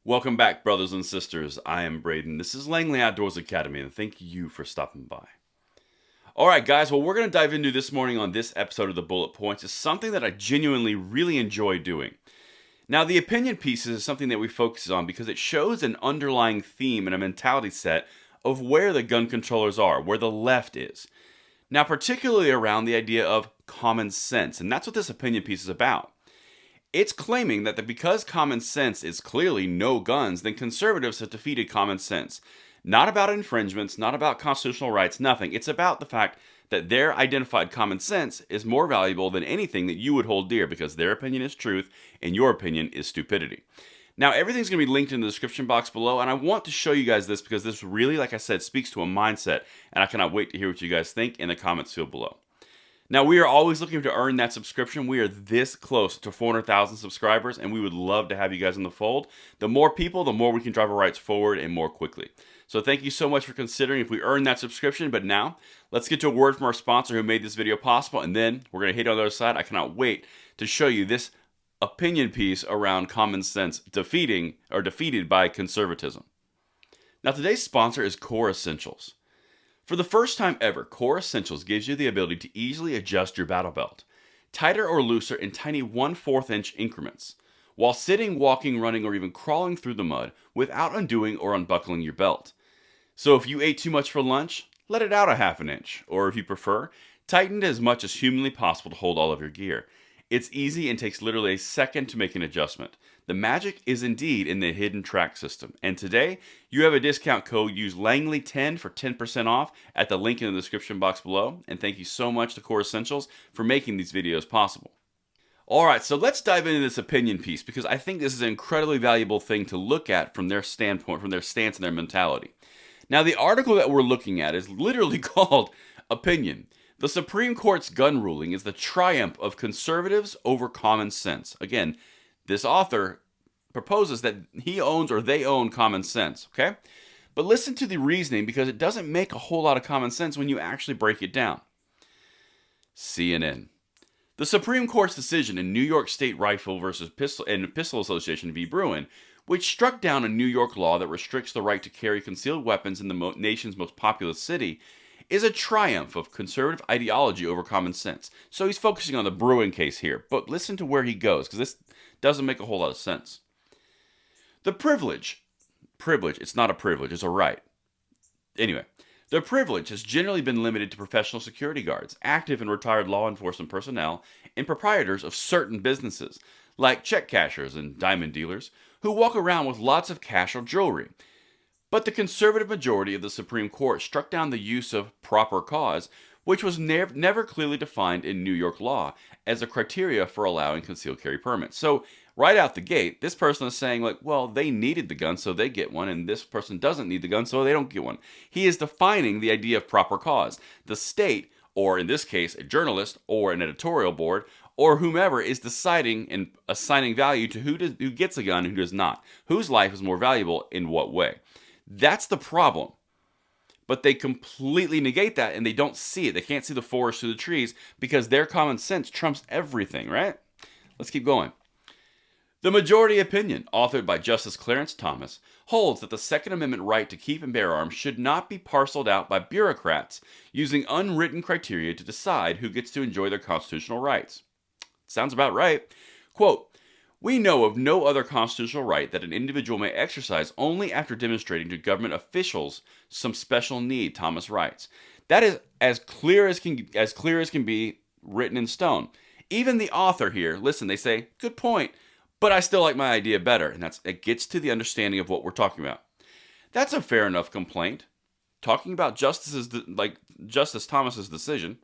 Welcome back, brothers and sisters. I am Braden. This is Langley Outdoors Academy, and thank you for stopping by. All right, guys, what we're going to dive into this morning on this episode of the Bullet Points is something that I genuinely really enjoy doing. Now, the opinion pieces is something that we focus on because it shows an underlying theme and a mentality set of where the gun controllers are, where the left is. Now, particularly around the idea of common sense, and that's what this opinion piece is about. It's claiming that because common sense is clearly no guns, then conservatives have defeated common sense. Not about infringements, not about constitutional rights, nothing. It's about the fact that their identified common sense is more valuable than anything that you would hold dear because their opinion is truth and your opinion is stupidity. Now, everything's going to be linked in the description box below, and I want to show you guys this because this really, like I said, speaks to a mindset, and I cannot wait to hear what you guys think in the comments field below. Now, we are always looking to earn that subscription. We are this close to 400,000 subscribers, and we would love to have you guys in the fold. The more people, the more we can drive our rights forward and more quickly. So thank you so much for considering if we earn that subscription. But now, let's get to a word from our sponsor who made this video possible, and then we're going to hit on the other side. I cannot wait to show you this opinion piece around common sense defeated by conservatism. Now, today's sponsor is Core Essentials. For the first time ever, Core Essentials gives you the ability to easily adjust your battle belt, tighter or looser in tiny 1/4 inch increments, while sitting, walking, running, or even crawling through the mud without undoing or unbuckling your belt. So if you ate too much for lunch, let it out a 1/2 inch, or if you prefer, tighten it as much as humanly possible to hold all of your gear. It's easy and takes literally a second to make an adjustment. The magic is indeed in the hidden track system. And today, you have a discount code. Use Langley10 for 10% off at the link in the description box below. And thank you so much to Core Essentials for making these videos possible. Alright, so let's dive into this opinion piece because I think this is an incredibly valuable thing to look at from their standpoint, from their stance and their mentality. Now, the article that we're looking at is literally called Opinion. The Supreme Court's gun ruling is the triumph of conservatives over common sense. Again, this author proposes that he owns or they own common sense, okay? But listen to the reasoning because it doesn't make a whole lot of common sense when you actually break it down. CNN. The Supreme Court's decision in New York State Rifle versus Pistol Association v. Bruin, which struck down a New York law that restricts the right to carry concealed weapons in the nation's most populous city, is a triumph of conservative ideology over common sense. So he's focusing on the Bruin case here, but listen to where he goes, because this doesn't make a whole lot of sense. The privilege, it's not a privilege, it's a right. Anyway, the privilege has generally been limited to professional security guards, active and retired law enforcement personnel, and proprietors of certain businesses, like check cashers and diamond dealers, who walk around with lots of cash or jewelry. But the conservative majority of the Supreme Court struck down the use of proper cause, which was never clearly defined in New York law as a criteria for allowing concealed carry permits. So right out the gate, this person is saying, like, well, they needed the gun, so they get one, and this person doesn't need the gun, so they don't get one. He is defining the idea of proper cause. The state, or in this case, a journalist, or an editorial board, or whomever is deciding and assigning value to who gets a gun and who does not. Whose life is more valuable in what way? That's the problem. But they completely negate that and they don't see it. They can't see the forest through the trees because their common sense trumps everything, right? Let's keep going. The majority opinion, authored by Justice Clarence Thomas, holds that the Second Amendment right to keep and bear arms should not be parceled out by bureaucrats using unwritten criteria to decide who gets to enjoy their constitutional rights. Sounds about right. Quote, "We know of no other constitutional right that an individual may exercise only after demonstrating to government officials some special need," Thomas writes. That is as clear as can be, written in stone. Even the author here, listen, they say, good point, but I still like my idea better. And it gets to the understanding of what we're talking about. That's a fair enough complaint. Talking about Justice Thomas's decision.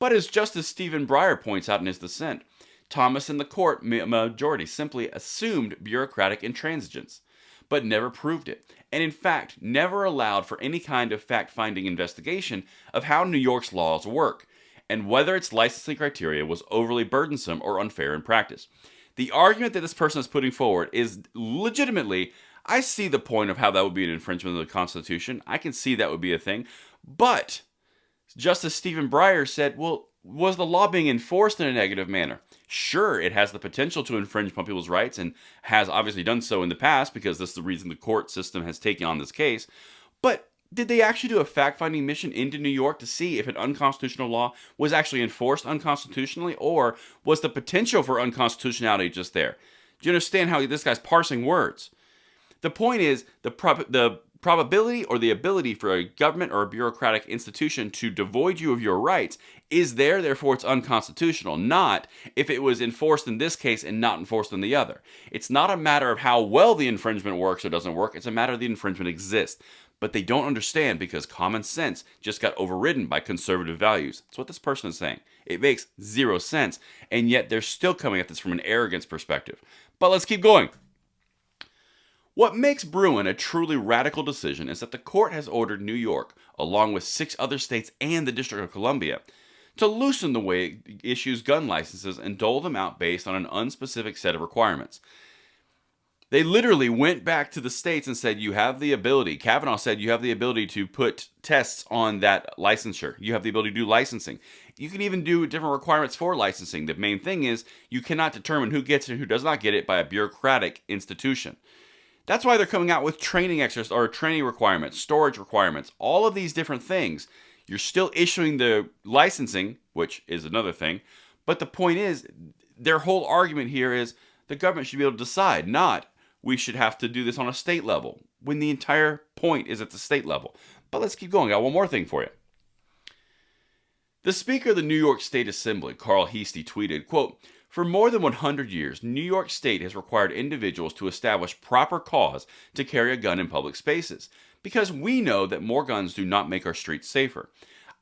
But as Justice Stephen Breyer points out in his dissent, Thomas and the court majority simply assumed bureaucratic intransigence, but never proved it, and in fact never allowed for any kind of fact-finding investigation of how New York's laws work, and whether its licensing criteria was overly burdensome or unfair in practice. The argument that this person is putting forward is legitimately, I see the point of how that would be an infringement of the Constitution. I can see that would be a thing, but Justice Stephen Breyer said, well, Was the law being enforced in a negative manner? Sure, it has the potential to infringe upon people's rights and has obviously done so in the past because this is the reason the court system has taken on this case. But did they actually do a fact-finding mission into New York to see if an unconstitutional law was actually enforced unconstitutionally, or was the potential for unconstitutionality just there? Do you understand how this guy's parsing words? The point is, the probability or the ability for a government or a bureaucratic institution to devoid you of your rights is there, therefore it's unconstitutional, not if it was enforced in this case and not enforced in the other. It's not a matter of how well the infringement works or doesn't work, it's a matter of the infringement exists. But they don't understand because common sense just got overridden by conservative values. That's what this person is saying. It makes zero sense, and yet they're still coming at this from an arrogance perspective. But let's keep going. What makes Bruen a truly radical decision is that the court has ordered New York, along with 6 other states and the District of Columbia, to loosen the way it issues gun licenses and dole them out based on an unspecific set of requirements. They literally went back to the states and said, you have the ability. Kavanaugh said you have the ability to put tests on that licensure. You have the ability to do licensing. You can even do different requirements for licensing. The main thing is you cannot determine who gets it and who does not get it by a bureaucratic institution. That's why they're coming out with training exercises or training requirements, storage requirements, all of these different things. You're still issuing the licensing, which is another thing. But the point is, their whole argument here is the government should be able to decide, not we should have to do this on a state level, when the entire point is at the state level. But let's keep going. I got one more thing for you. The Speaker of the New York State Assembly, Carl Heastie, tweeted, quote, "For more than 100 years, New York State has required individuals to establish proper cause to carry a gun in public spaces, because we know that more guns do not make our streets safer.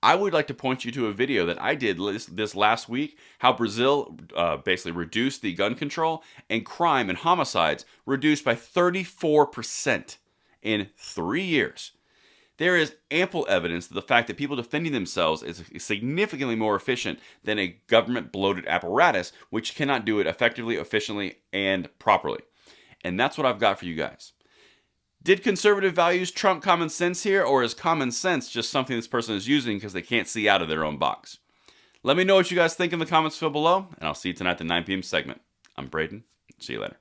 I would like to point you to a video that I did this last week, how Brazil basically reduced the gun control and crime and homicides reduced by 34% in 3 years. There is ample evidence that the fact that people defending themselves is significantly more efficient than a government-bloated apparatus, which cannot do it effectively, efficiently, and properly. And that's what I've got for you guys. Did conservative values trump common sense here, or is common sense just something this person is using because they can't see out of their own box? Let me know what you guys think in the comments below, and I'll see you tonight at the 9 p.m. segment. I'm Braden. See you later.